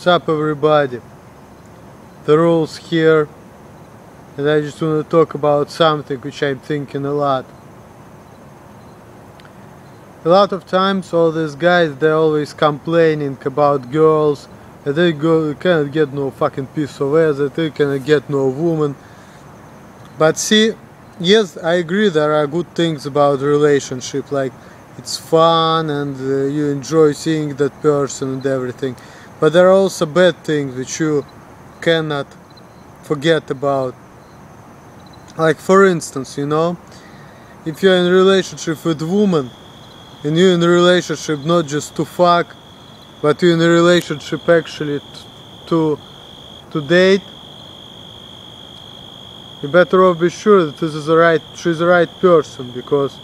What's up, everybody? The rules here, and I just want to talk about something which I'm thinking a lot. A lot of times all these guys, they're always complaining about girls, that they cannot get no fucking piece of ass, that they cannot get no woman. But see, yes, I agree there are good things about relationship, like it's fun and you enjoy seeing that person and everything. But there are also bad things which you cannot forget about. Like for instance, if you're in a relationship with a woman, and you're in a relationship not just to fuck, but you're in a relationship actually to date, you better off be sure that she's the right person, because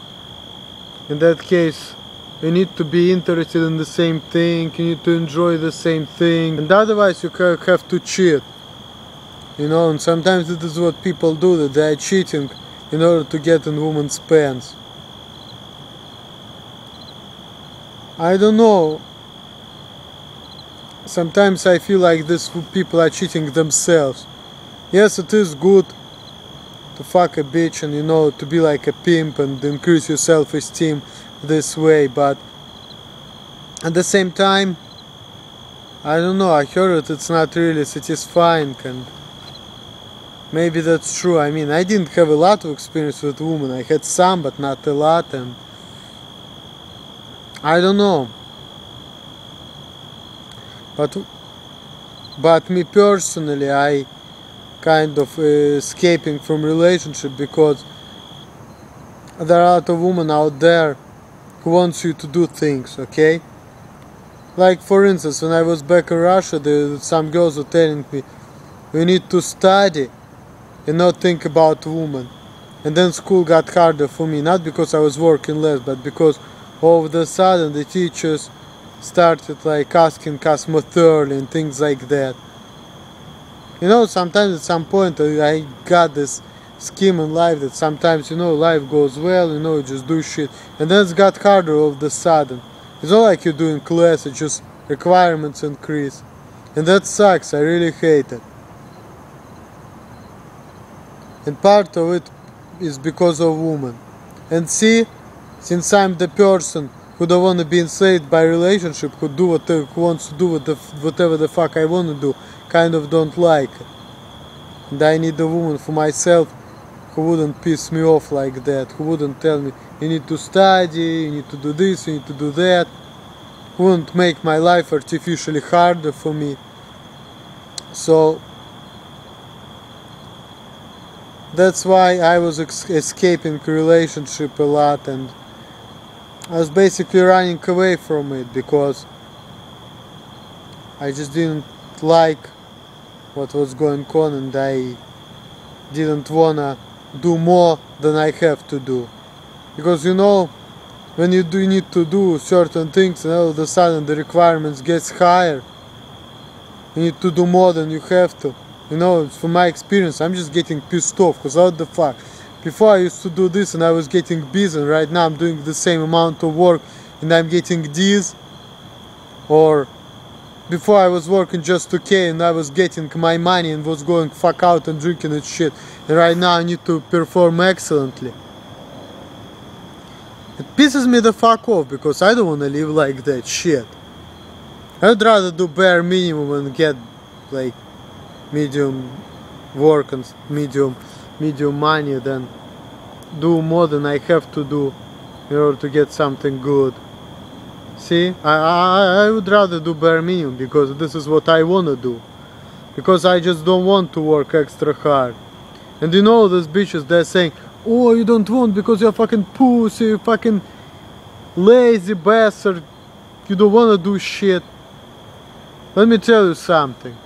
in that case you need to be interested in the same thing, you need to enjoy the same thing, and otherwise you have to cheat. And sometimes this is what people do, that they are cheating in order to get in women's pants. I don't know. Sometimes I feel like these people are cheating themselves. Yes, it is good to fuck a bitch and to be like a pimp and increase your self-esteem this way, but at the same time, I don't know, I heard that it's not really satisfying, and maybe that's true. I mean, I didn't have a lot of experience with women. I had some, but not a lot, and I don't know. But me personally, I kind of escaping from relationship, because there are a lot of women out there who wants you to do things, okay? Like for instance, when I was back in Russia, some girls were telling me, you need to study and not think about women. And then school got harder for me, not because I was working less, but because all of a sudden the teachers started like asking us more thoroughly and things like that. Sometimes at some point I got this scheme in life that sometimes life goes well, you just do shit, and then it got harder all of a sudden. It's not like you're doing class, it's just requirements increase, and that sucks. I really hate it, and part of it is because of women. And see, since I'm the person who don't want to be enslaved by relationship, who wants to do whatever the fuck I want to do, kind of don't like it, and I need a woman for myself who wouldn't piss me off like that, who wouldn't tell me you need to study, you need to do this, you need to do that, who wouldn't make my life artificially harder for me. So that's why I was escaping a relationship a lot, and I was basically running away from it, because I just didn't like what was going on, and I didn't wanna do more than I have to do. Because when you need to do certain things, and all of a sudden the requirements gets higher, you need to do more than you have to. From my experience, I'm just getting pissed off, because what the fuck? Before I used to do this and I was getting busy, and right now I'm doing the same amount of work and I'm getting this. Or before I was working just 2K and I was getting my money and was going fuck out and drinking and shit, and right now I need to perform excellently. It pisses me the fuck off, because I don't want to live like that shit. I'd rather do bare minimum and get like medium work and medium money than do more than I have to do in order to get something good. See, I would rather do bare minimum, because this is what I want to do, because I just don't want to work extra hard. And these bitches, they're saying, oh, you don't want because you're fucking pussy, you fucking lazy bastard, you don't want to do shit. Let me tell you something.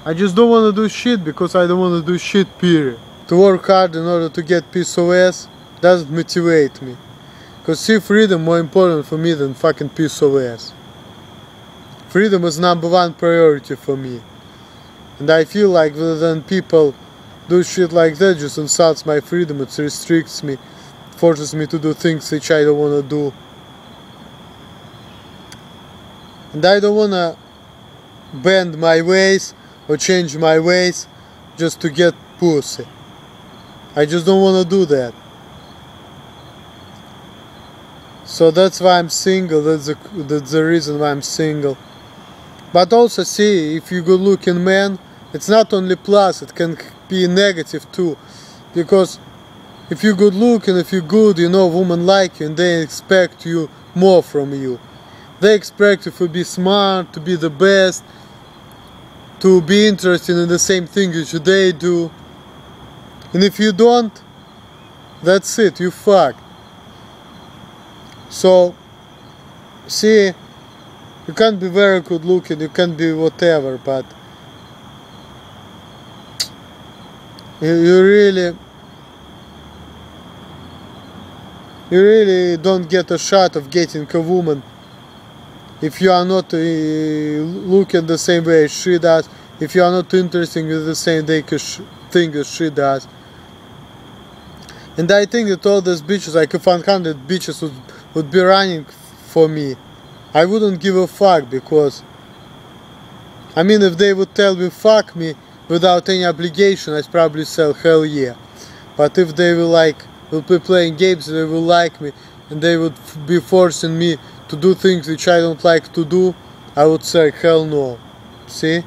I just don't want to do shit because I don't want to do shit, period. To work hard in order to get piece of ass doesn't motivate me. Because see, freedom more important for me than fucking piece of ass. Freedom is #1 priority for me. And I feel like when people do shit like that, just insults my freedom, it restricts me, forces me to do things which I don't want to do. And I don't want to bend my ways or change my ways just to get pussy. I just don't want to do that. So that's why I'm single. That's the reason why I'm single. But also, see, if you're good looking man, it's not only plus, it can be negative too. Because if you're good looking, if you're good, you know, women like you and they expect you more from you. They expect you to be smart, to be the best, to be interested in the same thing which they do. And if you don't, that's it, you fucked. So, see, you can't be very good looking, you can't be whatever, but you really don't get a shot of getting a woman if you are not looking the same way as she does, if you are not interested in the same thing as she does. And I think that all those bitches, like if 100 bitches would be running for me, I wouldn't give a fuck, because I mean, if they would tell me fuck me without any obligation, I'd probably say hell yeah. But if they will be playing games, they will like me and they would be forcing me to do things which I don't like to do, I would say hell no. See?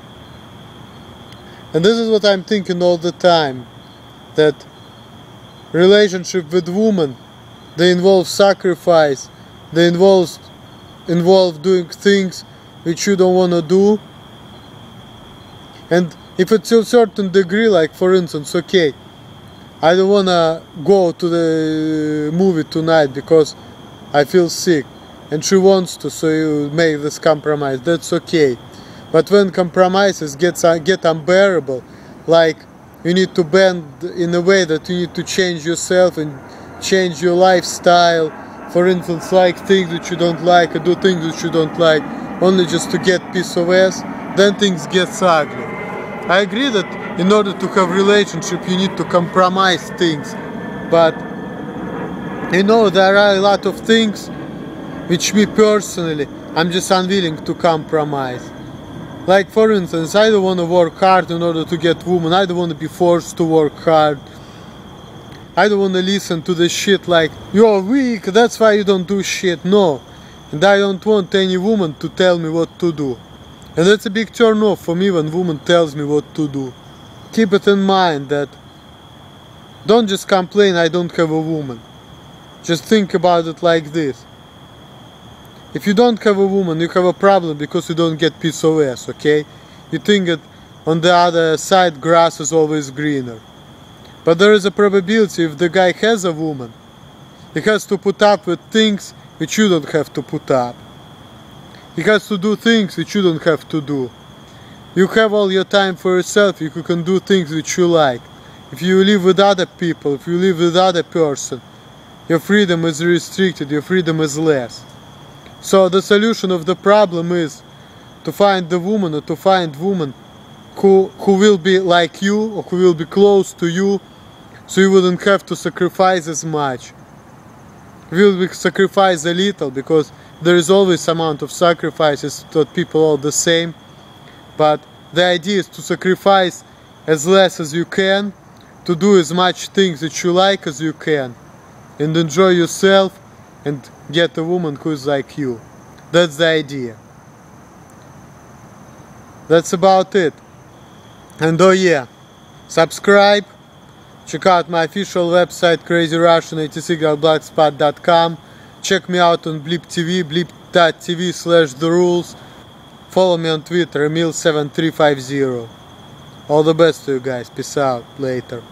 And this is what I'm thinking all the time, that relationship with women, they involve sacrifice, they involve doing things which you don't want to do. And if it's to a certain degree, like for instance, okay, I don't want to go to the movie tonight because I feel sick and she wants to, so you make this compromise, that's okay. But when compromises get unbearable, like you need to bend in a way that you need to change yourself and change your lifestyle, for instance, like things that you don't like or do things that you don't like only just to get piece of ass, then things get ugly. I agree that in order to have relationship you need to compromise things, but you know, there are a lot of things which me personally, I'm just unwilling to compromise. Like for instance, I don't want to work hard in order to get women, I don't want to be forced to work hard. I don't want to listen to the shit like, you're weak, that's why you don't do shit, no. And I don't want any woman to tell me what to do. And that's a big turn off for me when woman tells me what to do. Keep it in mind that don't just complain I don't have a woman. Just think about it like this. If you don't have a woman, you have a problem because you don't get piece of ass, okay? You think that on the other side grass is always greener. But there is a probability if the guy has a woman, he has to put up with things which you don't have to put up. He has to do things which you don't have to do. You have all your time for yourself, you can do things which you like. If you live with other people, if you live with other person, your freedom is restricted, your freedom is less. So the solution of the problem is to find the woman, or to find woman who will be like you, or who will be close to you, so you wouldn't have to sacrifice as much. You will sacrifice a little, because there is always amount of sacrifices that people are the same. But the idea is to sacrifice as less as you can, to do as much things that you like as you can, and enjoy yourself and get a woman who is like you. That's the idea. That's about it. And oh yeah, subscribe, check out my official website crazyrussian86.blogspot.com, check me out on Bleep TV, bleep.tv/the-rules, follow me on Twitter, Emil7350. All the best to you guys, peace out, later.